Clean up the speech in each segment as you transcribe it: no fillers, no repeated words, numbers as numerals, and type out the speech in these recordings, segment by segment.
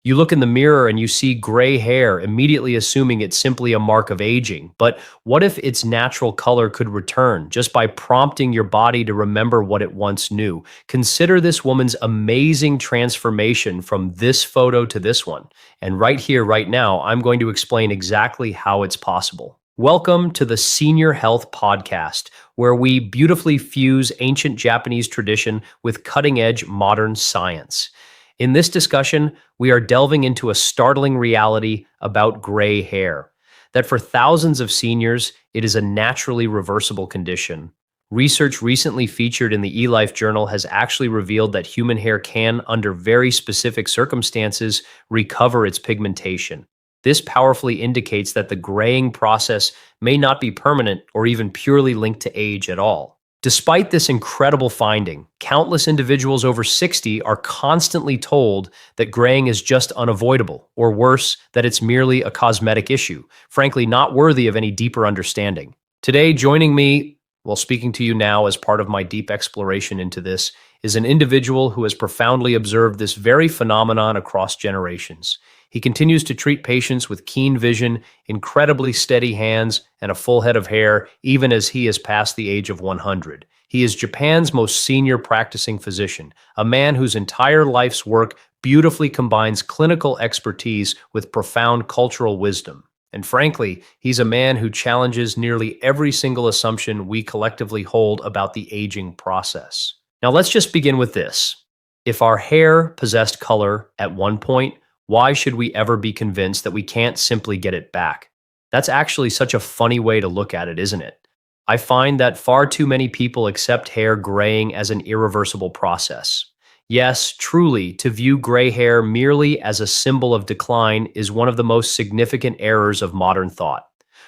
You look in the mirror and you see gray hair, immediately assuming it's simply a mark of aging. But what if its natural color could return just by prompting your body to remember what it once knew? Consider this woman's amazing transformation from this photo to this one. And right here, right now, I'm going to explain exactly how it's possible. Welcome to the Senior Health Podcast, where we beautifully fuse ancient Japanese tradition with cutting edge modern science. In this discussion, we are delving into a startling reality about gray hair. That for thousands of seniors, it is a naturally reversible condition. Research recently featured in the eLife Journal has actually revealed that human hair can, under very specific circumstances, recover its pigmentation. This powerfully indicates that the graying process may not be permanent or even purely linked to age at all. Despite this incredible finding, countless individuals over 60 are constantly told that graying is just unavoidable, or worse, that it's merely a cosmetic issue, frankly, not worthy of any deeper understanding. Today, joining me, while speaking to you now as part of my deep exploration into this, is an individual who has profoundly observed this very phenomenon across generations. He continues to treat patients with keen vision, incredibly steady hands, and a full head of hair, even as he is past the age of 100. He is Japan's most senior practicing physician, a man whose entire life's work beautifully combines clinical expertise with profound cultural wisdom. And frankly, he's a man who challenges nearly every single assumption we collectively hold about the aging process. Now, let's just begin with this. If our hair possessed color at one point, why should we ever be convinced that we can't simply get it back? That's actually such a funny way to look at it, isn't it? I find that far too many people accept hair graying as an irreversible process. Yes, truly, to view gray hair merely as a symbol of decline is one of the most significant errors of modern thought.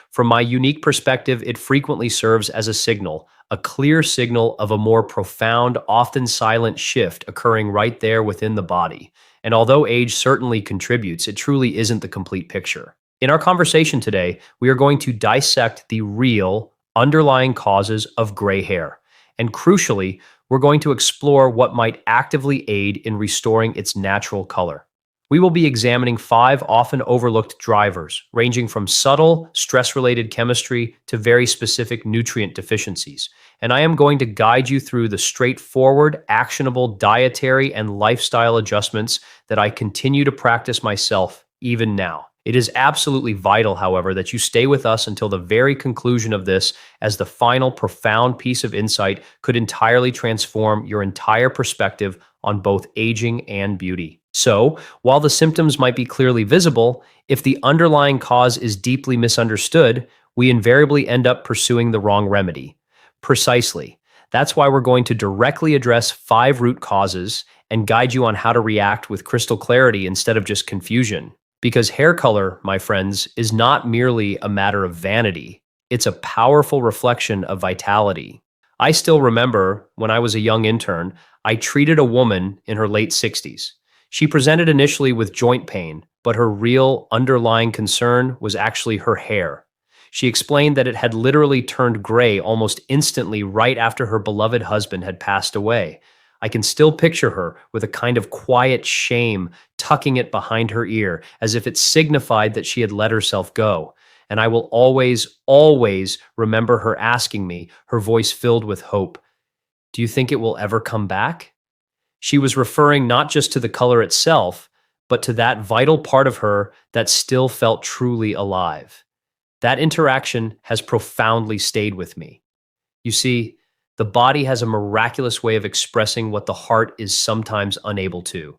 From my unique perspective, it frequently serves as a signal, a clear signal of a more profound, often silent shift occurring right there within the body. And although age certainly contributes, it truly isn't the complete picture. In our conversation today, we are going to dissect the real, underlying causes of gray hair. And crucially, we're going to explore what might actively aid in restoring its natural color. We will be examining 5 often overlooked drivers, ranging from subtle, stress-related chemistry to very specific nutrient deficiencies. And I am going to guide you through the straightforward, actionable dietary and lifestyle adjustments that I continue to practice myself even now. It is absolutely vital, however, that you stay with us until the very conclusion of this, as the final profound piece of insight could entirely transform your entire perspective on both aging and beauty. So, while the symptoms might be clearly visible, if the underlying cause is deeply misunderstood, we invariably end up pursuing the wrong remedy. Precisely. That's why we're going to directly address 5 root causes and guide you on how to react with crystal clarity instead of just confusion. Because hair color, my friends, is not merely a matter of vanity. It's a powerful reflection of vitality. I still remember when I was a young intern, I treated a woman in her late 60s. She presented initially with joint pain, but her real underlying concern was actually her hair. She explained that it had literally turned gray almost instantly right after her beloved husband had passed away. I can still picture her with a kind of quiet shame tucking it behind her ear, as if it signified that she had let herself go. And I will always, always remember her asking me, her voice filled with hope, "Do you think it will ever come back?" She was referring not just to the color itself, but to that vital part of her that still felt truly alive. That interaction has profoundly stayed with me. You see, the body has a miraculous way of expressing what the heart is sometimes unable to.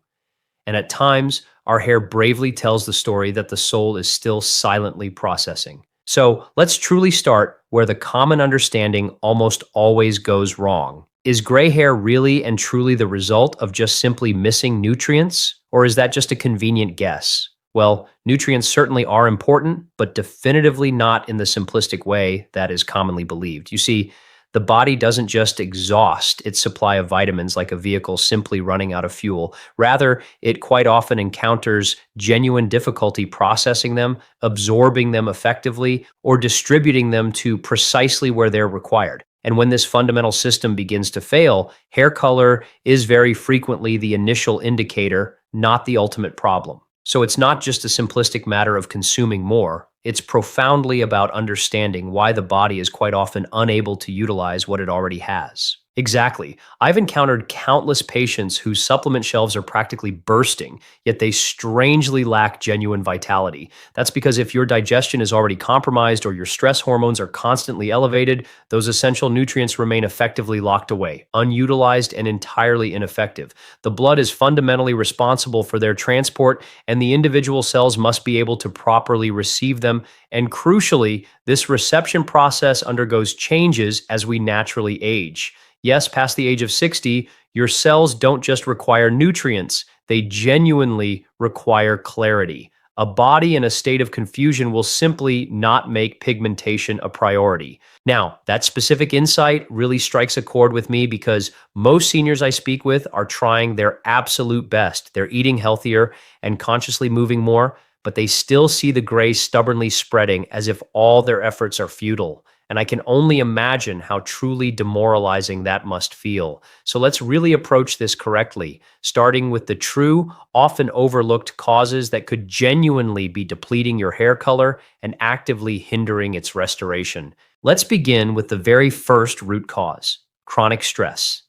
And at times, our hair bravely tells the story that the soul is still silently processing. So let's truly start where the common understanding almost always goes wrong. Is gray hair really and truly the result of just simply missing nutrients? Or is that just a convenient guess? Well, nutrients certainly are important, but definitively not in the simplistic way that is commonly believed. You see, the body doesn't just exhaust its supply of vitamins like a vehicle simply running out of fuel. Rather, it quite often encounters genuine difficulty processing them, absorbing them effectively, or distributing them to precisely where they're required. And when this fundamental system begins to fail, hair color is very frequently the initial indicator, not the ultimate problem. So it's not just a simplistic matter of consuming more, it's profoundly about understanding why the body is quite often unable to utilize what it already has. Exactly. I've encountered countless patients whose supplement shelves are practically bursting, yet they strangely lack genuine vitality. That's because if your digestion is already compromised or your stress hormones are constantly elevated, those essential nutrients remain effectively locked away, unutilized, and entirely ineffective. The blood is fundamentally responsible for their transport, and the individual cells must be able to properly receive them. And crucially, this reception process undergoes changes as we naturally age. Yes, past the age of 60, your cells don't just require nutrients, they genuinely require clarity. A body in a state of confusion will simply not make pigmentation a priority. Now, that specific insight really strikes a chord with me because most seniors I speak with are trying their absolute best. They're eating healthier and consciously moving more, but they still see the gray stubbornly spreading as if all their efforts are futile. And I can only imagine how truly demoralizing that must feel. So let's really approach this correctly, starting with the true, often overlooked causes that could genuinely be depleting your hair color and actively hindering its restoration. Let's begin with the very first root cause: chronic stress.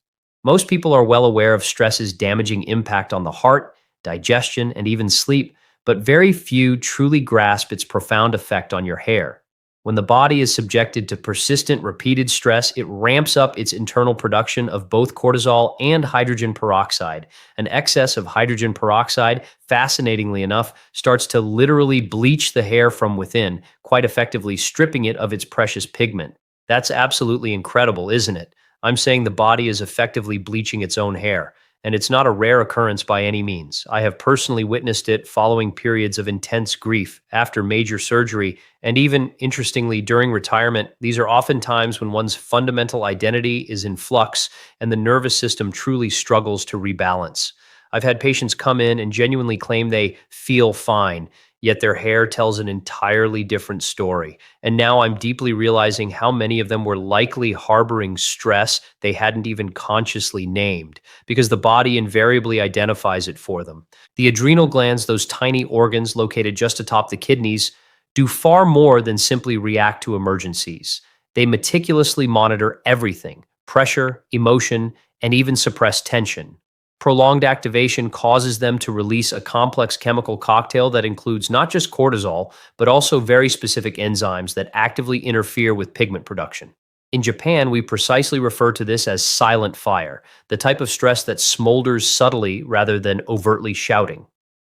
Most people are well aware of stress's damaging impact on the heart, digestion, and even sleep, but very few truly grasp its profound effect on your hair. When the body is subjected to persistent, repeated stress, it ramps up its internal production of both cortisol and hydrogen peroxide. An excess of hydrogen peroxide, fascinatingly enough, starts to literally bleach the hair from within, quite effectively stripping it of its precious pigment. That's absolutely incredible, isn't it? I'm saying the body is effectively bleaching its own hair. And it's not a rare occurrence by any means. I have personally witnessed it following periods of intense grief, after major surgery, and even, interestingly, during retirement. These are often times when one's fundamental identity is in flux and the nervous system truly struggles to rebalance. I've had patients come in and genuinely claim they feel fine, yet their hair tells an entirely different story. And now I'm deeply realizing how many of them were likely harboring stress they hadn't even consciously named, because the body invariably identifies it for them. The adrenal glands, those tiny organs located just atop the kidneys, do far more than simply react to emergencies. They meticulously monitor everything: pressure, emotion, and even suppress tension. Prolonged activation causes them to release a complex chemical cocktail that includes not just cortisol, but also very specific enzymes that actively interfere with pigment production. In Japan, we precisely refer to this as silent fire, the type of stress that smolders subtly rather than overtly shouting.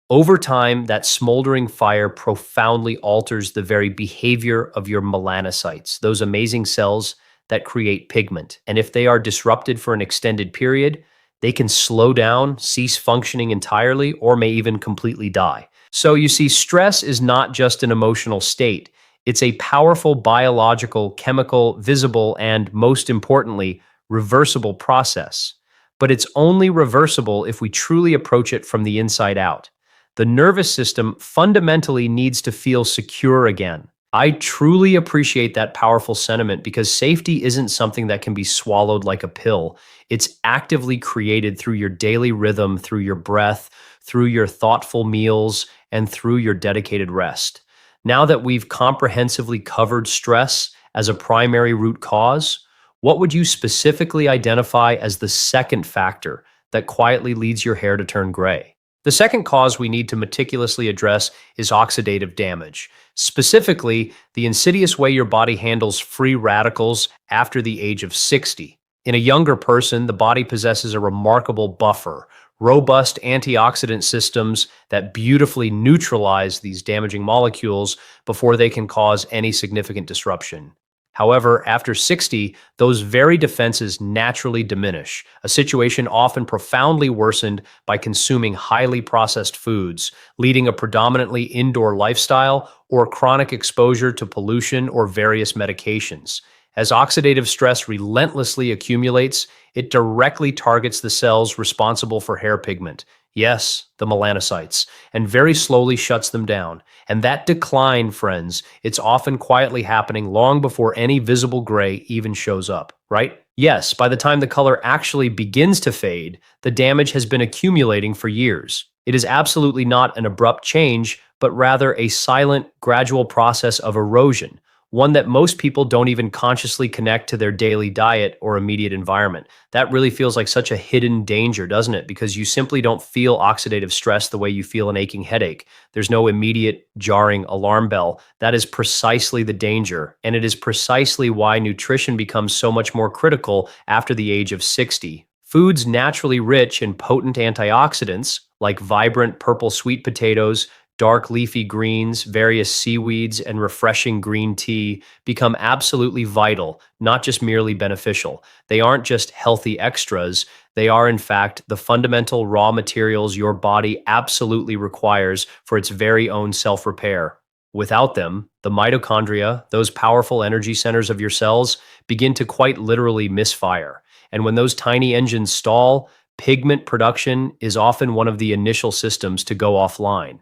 Over time, that smoldering fire profoundly alters the very behavior of your melanocytes, those amazing cells that create pigment. And if they are disrupted for an extended period, they can slow down, cease functioning entirely, or may even completely die. So you see, stress is not just an emotional state. It's a powerful biological, chemical, visible, and most importantly, reversible process. But it's only reversible if we truly approach it from the inside out. The nervous system fundamentally needs to feel secure again. I truly appreciate that powerful sentiment because safety isn't something that can be swallowed like a pill. It's actively created through your daily rhythm, through your breath, through your thoughtful meals, and through your dedicated rest. Now that we've comprehensively covered stress as a primary root cause, what would you specifically identify as the second factor that quietly leads your hair to turn gray? The second cause we need to meticulously address is oxidative damage, specifically the insidious way your body handles free radicals after the age of 60. In a younger person, the body possesses a remarkable buffer, robust antioxidant systems that beautifully neutralize these damaging molecules before they can cause any significant disruption. However, after 60, those very defenses naturally diminish, a situation often profoundly worsened by consuming highly processed foods, leading a predominantly indoor lifestyle, or chronic exposure to pollution or various medications. As oxidative stress relentlessly accumulates, it directly targets the cells responsible for hair pigment. Yes, the melanocytes, and very slowly shuts them down. And that decline, friends, it's often quietly happening long before any visible gray even shows up, right? Yes, by the time the color actually begins to fade, the damage has been accumulating for years. It is absolutely not an abrupt change, but rather a silent, gradual process of erosion, one that most people don't even consciously connect to their daily diet or immediate environment. That really feels like such a hidden danger, doesn't it? Because you simply don't feel oxidative stress the way you feel an aching headache. There's no immediate jarring alarm bell. That is precisely the danger, and it is precisely why nutrition becomes so much more critical after the age of 60. Foods naturally rich in potent antioxidants, like vibrant purple sweet potatoes, dark leafy greens, various seaweeds, and refreshing green tea, become absolutely vital, not just merely beneficial. They aren't just healthy extras, they are, in fact, the fundamental raw materials your body absolutely requires for its very own self repair. Without them, the mitochondria, those powerful energy centers of your cells, begin to quite literally misfire. And when those tiny engines stall, pigment production is often one of the initial systems to go offline.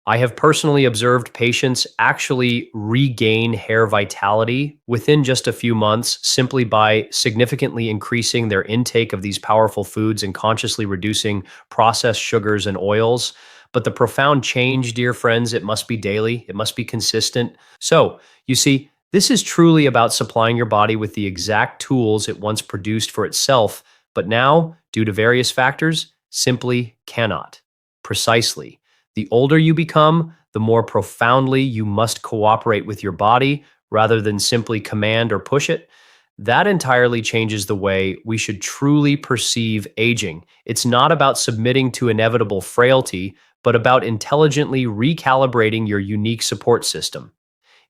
I have personally observed patients actually regain hair vitality within just a few months simply by significantly increasing their intake of these powerful foods and consciously reducing processed sugars and oils. But the profound change, dear friends, it must be daily, it must be consistent. So, you see, this is truly about supplying your body with the exact tools it once produced for itself, but now, due to various factors, simply cannot. Precisely. The older you become, the more profoundly you must cooperate with your body rather than simply command or push it. That entirely changes the way we should truly perceive aging. It's not about submitting to inevitable frailty, but about intelligently recalibrating your unique support system.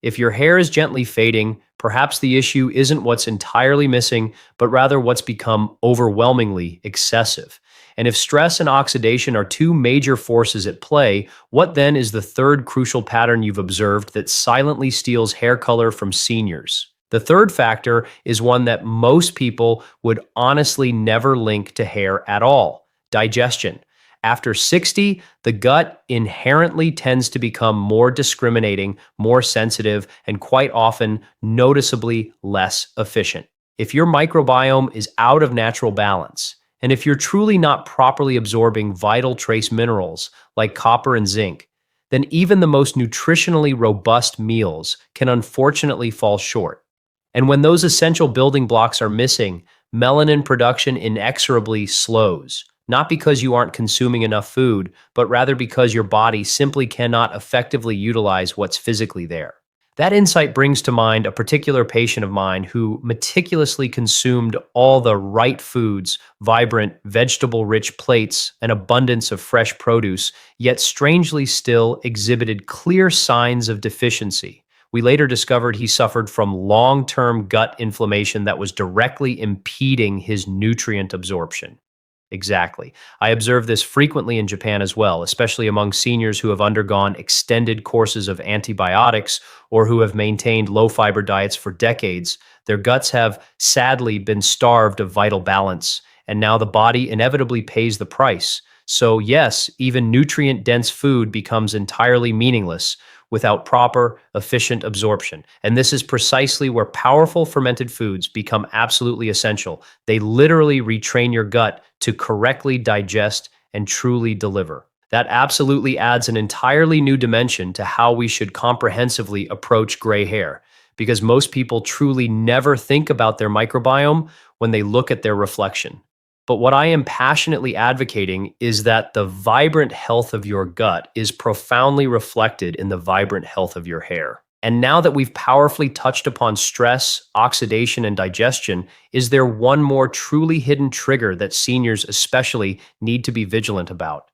If your hair is gently fading, perhaps the issue isn't what's entirely missing, but rather what's become overwhelmingly excessive. And if stress and oxidation are two major forces at play, what then is the third crucial pattern you've observed that silently steals hair color from seniors? The third factor is one that most people would honestly never link to hair at all: digestion. After 60, the gut inherently tends to become more discriminating, more sensitive, and quite often noticeably less efficient. If your microbiome is out of natural balance, and if you're truly not properly absorbing vital trace minerals like copper and zinc, then even the most nutritionally robust meals can unfortunately fall short. And when those essential building blocks are missing, melanin production inexorably slows, not because you aren't consuming enough food, but rather because your body simply cannot effectively utilize what's physically there. That insight brings to mind a particular patient of mine who meticulously consumed all the right foods, vibrant, vegetable rich plates, an abundance of fresh produce, yet strangely still exhibited clear signs of deficiency. We later discovered he suffered from long term gut inflammation that was directly impeding his nutrient absorption. Exactly. I observe this frequently in Japan as well, especially among seniors who have undergone extended courses of antibiotics or who have maintained low fiber diets for decades. Their guts have sadly been starved of vital balance, and now the body inevitably pays the price. So, yes, even nutrient dense food becomes entirely meaningless without proper, efficient absorption. And this is precisely where powerful fermented foods become absolutely essential. They literally retrain your gut to correctly digest and truly deliver. That absolutely adds an entirely new dimension to how we should comprehensively approach gray hair, because most people truly never think about their microbiome when they look at their reflection. But what I am passionately advocating is that the vibrant health of your gut is profoundly reflected in the vibrant health of your hair. And now that we've powerfully touched upon stress, oxidation, and digestion, is there one more truly hidden trigger that seniors especially need to be vigilant about?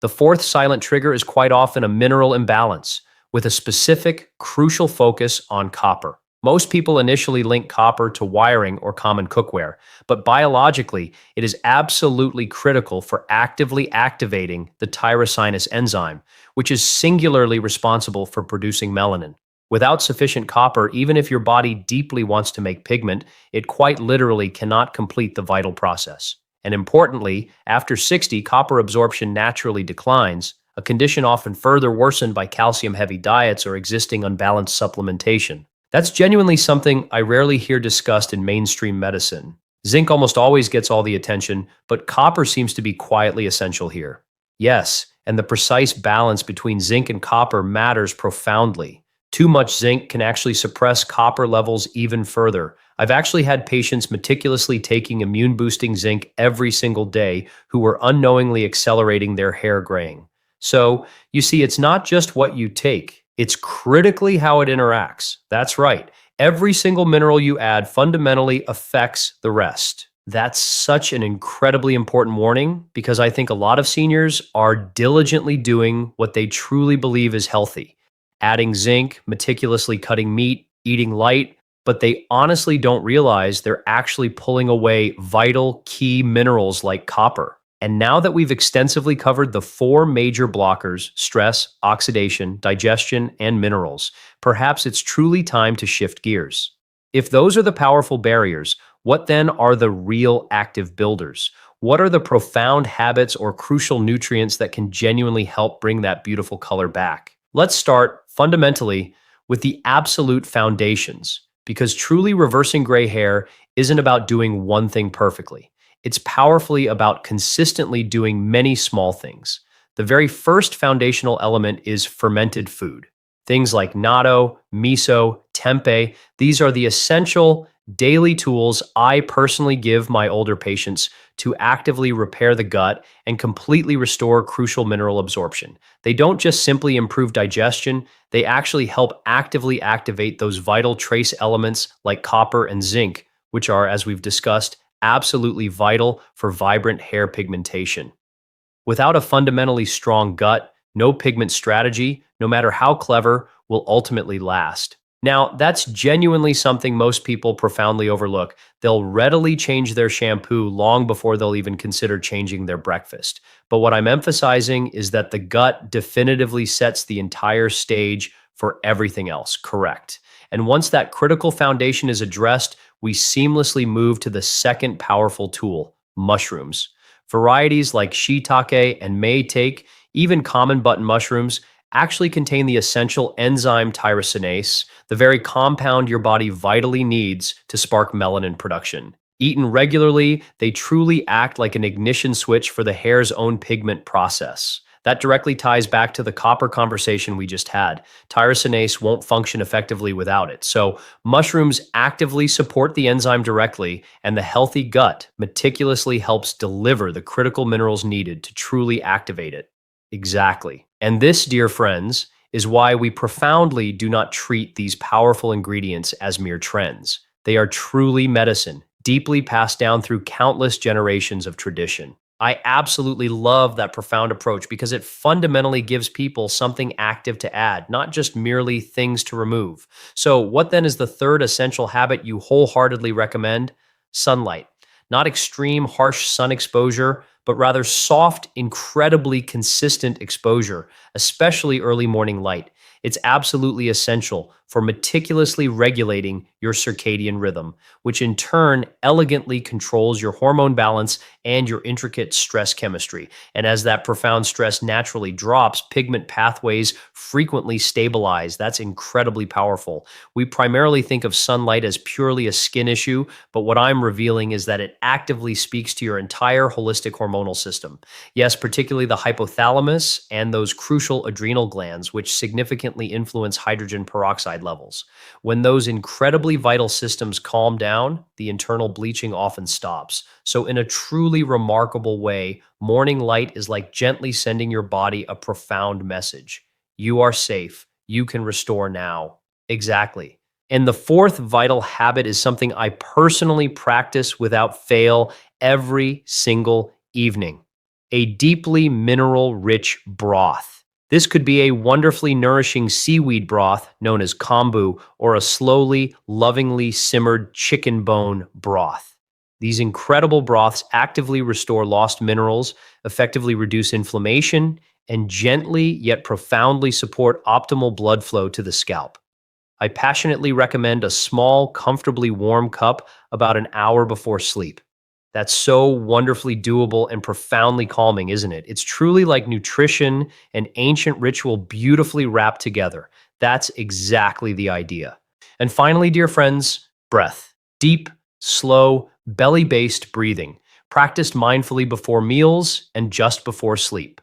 The fourth silent trigger is quite often a mineral imbalance, with a specific, crucial focus on copper. Most people initially link copper to wiring or common cookware, but biologically, it is absolutely critical for actively activating the tyrosinase enzyme, which is singularly responsible for producing melanin. Without sufficient copper, even if your body deeply wants to make pigment, it quite literally cannot complete the vital process. And importantly, after 60, copper absorption naturally declines, a condition often further worsened by calcium-heavy diets or existing unbalanced supplementation. That's genuinely something I rarely hear discussed in mainstream medicine. Zinc almost always gets all the attention, but copper seems to be quietly essential here. Yes, and the precise balance between zinc and copper matters profoundly. Too much zinc can actually suppress copper levels even further. I've actually had patients meticulously taking immune boosting zinc every single day who were unknowingly accelerating their hair graying. So, you see, it's not just what you take, it's critically how it interacts. That's right. Every single mineral you add fundamentally affects the rest. That's such an incredibly important warning because I think a lot of seniors are diligently doing what they truly believe is healthy, adding zinc, meticulously cutting meat, eating light, but they honestly don't realize they're actually pulling away vital key minerals like copper. And now that we've extensively covered the four major blockers stress, oxidation, digestion, and minerals perhaps it's truly time to shift gears. If those are the powerful barriers, what then are the real active builders? What are the profound habits or crucial nutrients that can genuinely help bring that beautiful color back? Let's start fundamentally with the absolute foundations, because truly reversing gray hair isn't about doing one thing perfectly. It's powerfully about consistently doing many small things. The very first foundational element is fermented food. Things like natto, miso, tempeh, these are the essential daily tools I personally give my older patients to actively repair the gut and completely restore crucial mineral absorption. They don't just simply improve digestion, they actually help actively activate those vital trace elements like copper and zinc, which are, as we've discussed, absolutely vital for vibrant hair pigmentation. Without a fundamentally strong gut, no pigment strategy, no matter how clever, will ultimately last. Now, that's genuinely something most people profoundly overlook. They'll readily change their shampoo long before they'll even consider changing their breakfast. But what I'm emphasizing is that the gut definitively sets the entire stage for everything else, correct? And once that critical foundation is addressed, we seamlessly move to the second powerful tool, mushrooms. Varieties like shiitake and maitake, even common button mushrooms, actually contain the essential enzyme tyrosinase, the very compound your body vitally needs to spark melanin production. Eaten regularly, they truly act like an ignition switch for the hair's own pigment process. That directly ties back to the copper conversation we just had. Tyrosinase won't function effectively without it. So, mushrooms actively support the enzyme directly, and the healthy gut meticulously helps deliver the critical minerals needed to truly activate it. Exactly. And this, dear friends, is why we profoundly do not treat these powerful ingredients as mere trends. They are truly medicine, deeply passed down through countless generations of tradition. I absolutely love that profound approach because it fundamentally gives people something active to add, not just merely things to remove. So, what then is the third essential habit you wholeheartedly recommend? Sunlight. Not extreme, harsh sun exposure, but rather soft, incredibly consistent exposure, especially early morning light. It's absolutely essential for meticulously regulating your circadian rhythm, which in turn elegantly controls your hormone balance and your intricate stress chemistry. And as that profound stress naturally drops, pigment pathways frequently stabilize. That's incredibly powerful. We primarily think of sunlight as purely a skin issue, but what I'm revealing is that it actively speaks to your entire holistic hormonal system. Yes, particularly the hypothalamus and those crucial adrenal glands, which significantly influence hydrogen peroxide levels. When those incredibly vital systems calm down, the internal bleaching often stops. So, in a truly remarkable way, morning light is like gently sending your body a profound message. You are safe. You can restore now. Exactly. And the fourth vital habit is something I personally practice without fail every single evening: a deeply mineral rich broth. This could be a wonderfully nourishing seaweed broth known as kombu or a slowly, lovingly simmered chicken bone broth. These incredible broths actively restore lost minerals, effectively reduce inflammation, and gently yet profoundly support optimal blood flow to the scalp. I passionately recommend a small, comfortably warm cup about an hour before sleep. That's so wonderfully doable and profoundly calming, isn't it? It's truly like nutrition and ancient ritual beautifully wrapped together. That's exactly the idea. And finally, dear friends, breath. Deep, slow, belly based breathing, practiced mindfully before meals and just before sleep.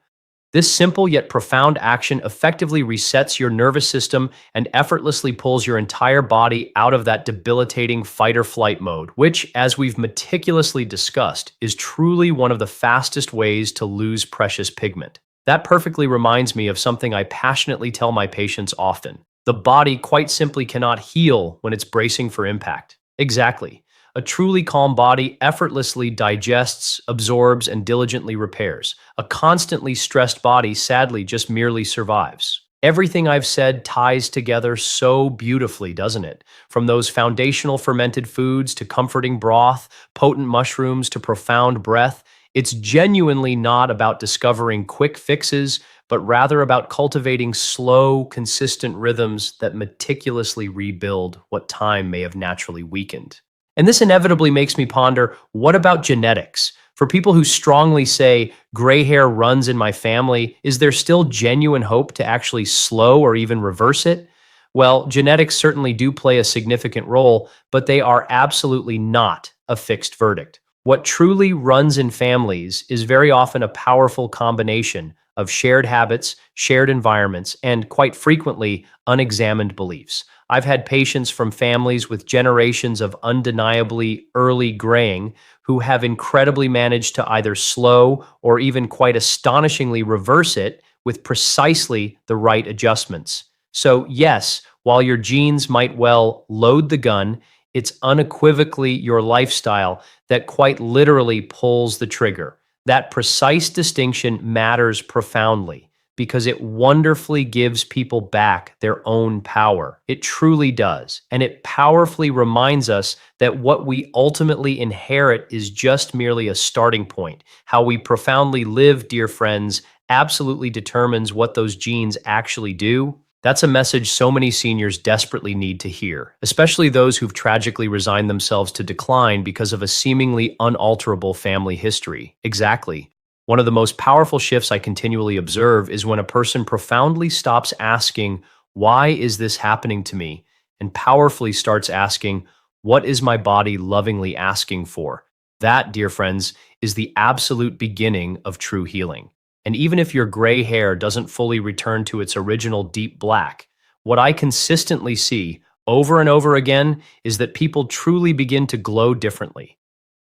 This simple yet profound action effectively resets your nervous system and effortlessly pulls your entire body out of that debilitating fight or flight mode, which, as we've meticulously discussed, is truly one of the fastest ways to lose precious pigment. That perfectly reminds me of something I passionately tell my patients often. The body quite simply cannot heal when it's bracing for impact. Exactly. A truly calm body effortlessly digests, absorbs, and diligently repairs. A constantly stressed body sadly just merely survives. Everything I've said ties together so beautifully, doesn't it? From those foundational fermented foods to comforting broth, potent mushrooms to profound breath, it's genuinely not about discovering quick fixes, but rather about cultivating slow, consistent rhythms that meticulously rebuild what time may have naturally weakened. And this inevitably makes me ponder, what about genetics? For people who strongly say gray hair runs in my family, is there still genuine hope to actually slow or even reverse it? Well, genetics certainly do play a significant role, but they are absolutely not a fixed verdict. What truly runs in families is very often a powerful combination of shared habits, shared environments, and quite frequently, unexamined beliefs. I've had patients from families with generations of undeniably early graying who have incredibly managed to either slow or even quite astonishingly reverse it with precisely the right adjustments. So, yes, while your genes might well load the gun, it's unequivocally your lifestyle that quite literally pulls the trigger. That precise distinction matters profoundly because it wonderfully gives people back their own power. It truly does. And it powerfully reminds us that what we ultimately inherit is just merely a starting point. How we profoundly live, dear friends, absolutely determines what those genes actually do. That's a message so many seniors desperately need to hear, especially those who've tragically resigned themselves to decline because of a seemingly unalterable family history. Exactly. One of the most powerful shifts I continually observe is when a person profoundly stops asking, "Why is this happening to me?" and powerfully starts asking, "What is my body lovingly asking for?" That, dear friends, is the absolute beginning of true healing. And even if your gray hair doesn't fully return to its original deep black, what I consistently see over and over again is that people truly begin to glow differently.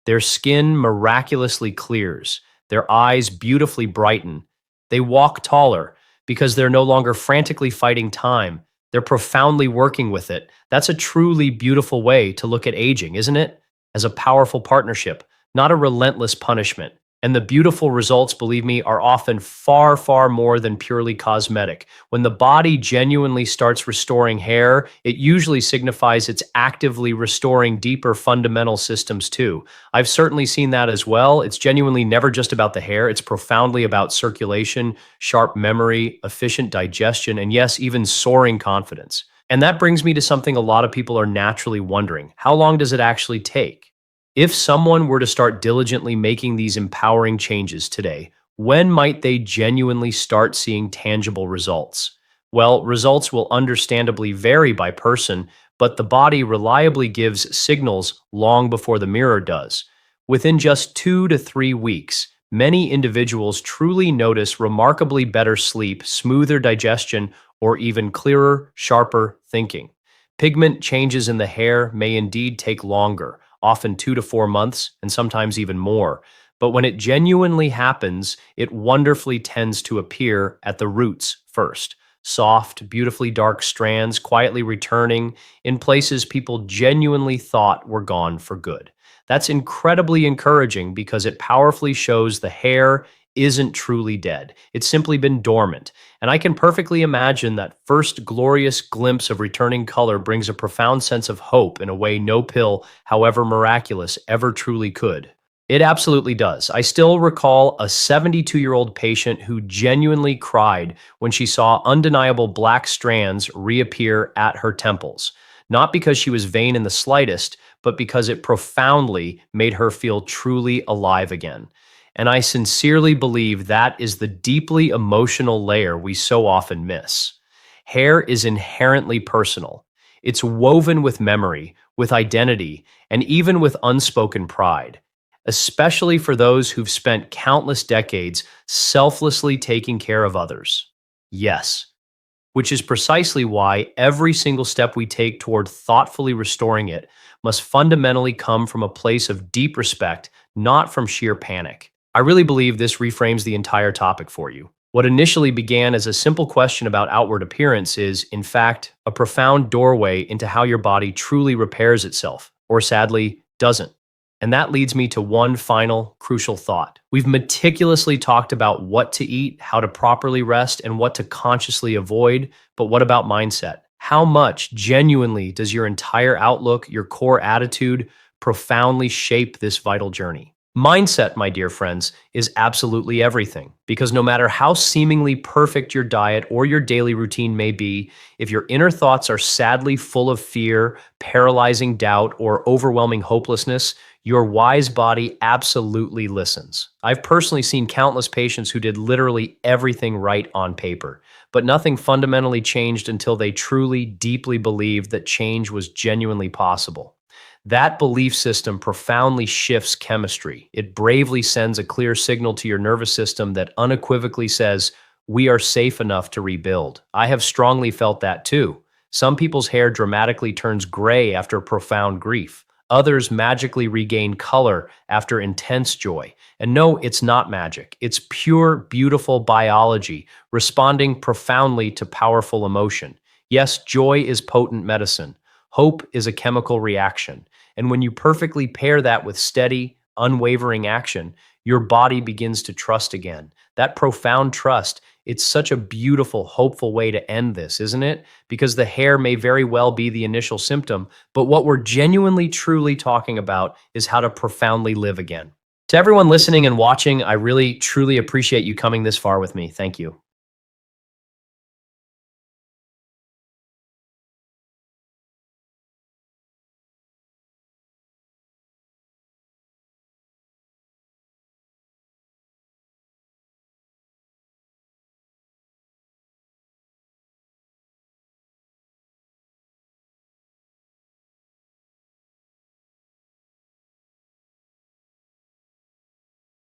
Their skin miraculously clears, their eyes beautifully brighten. They walk taller because they're no longer frantically fighting time. They're profoundly working with it. That's a truly beautiful way to look at aging, isn't it? As a powerful partnership, not a relentless punishment. And the beautiful results, believe me, are often far, far more than purely cosmetic. When the body genuinely starts restoring hair, it usually signifies it's actively restoring deeper fundamental systems too. I've certainly seen that as well. It's genuinely never just about the hair, it's profoundly about circulation, sharp memory, efficient digestion, and yes, even soaring confidence. And that brings me to something a lot of people are naturally wondering. How long does it actually take? If someone were to start diligently making these empowering changes today, when might they genuinely start seeing tangible results? Well, results will understandably vary by person, but the body reliably gives signals long before the mirror does. Within just 2 to 3 weeks, many individuals truly notice remarkably better sleep, smoother digestion, or even clearer, sharper thinking. Pigment changes in the hair may indeed take longer, often 2 to 4 months, and sometimes even more. But when it genuinely happens, it wonderfully tends to appear at the roots first. Soft, beautifully dark strands quietly returning in places people genuinely thought were gone for good. That's incredibly encouraging because it powerfully shows the hair isn't truly dead. It's simply been dormant. And I can perfectly imagine that first glorious glimpse of returning color brings a profound sense of hope in a way no pill, however miraculous, ever truly could. It absolutely does. I still recall a 72-year-old patient who genuinely cried when she saw undeniable black strands reappear at her temples. Not because she was vain in the slightest, but because it profoundly made her feel truly alive again. And I sincerely believe that is the deeply emotional layer we so often miss. Hair is inherently personal. It's woven with memory, with identity, and even with unspoken pride. especially for those who've spent countless decades selflessly taking care of others. Yes, which is precisely why every single step we take toward thoughtfully restoring it must fundamentally come from a place of deep respect, not from sheer panic. I really believe this reframes the entire topic for you. What initially began as a simple question about outward appearance is, in fact, a profound doorway into how your body truly repairs itself, or sadly, doesn't. And that leads me to one final crucial thought. We've meticulously talked about what to eat, how to properly rest, and what to consciously avoid. But what about mindset? How much genuinely does your entire outlook, your core attitude, profoundly shape this vital journey? Mindset, my dear friends, is absolutely everything. Because no matter how seemingly perfect your diet or your daily routine may be, if your inner thoughts are sadly full of fear, paralyzing doubt, or overwhelming hopelessness, your wise body absolutely listens. I've personally seen countless patients who did literally everything right on paper, but nothing fundamentally changed until they truly, deeply believed that change was genuinely possible. That belief system profoundly shifts chemistry. It bravely sends a clear signal to your nervous system that unequivocally says, we are safe enough to rebuild. I have strongly felt that too. Some people's hair dramatically turns gray after profound grief. Others magically regain color after intense joy. And no, it's not magic. It's pure, beautiful biology responding profoundly to powerful emotion. Yes, joy is potent medicine. Hope is a chemical reaction. And when you perfectly pair that with steady, unwavering action, your body begins to trust again. That profound trust, it's such a beautiful, hopeful way to end this, isn't it? Because the hair may very well be the initial symptom, but what we're genuinely, truly talking about is how to profoundly live again. To everyone listening and watching, I really, truly appreciate you coming this far with me. Thank you.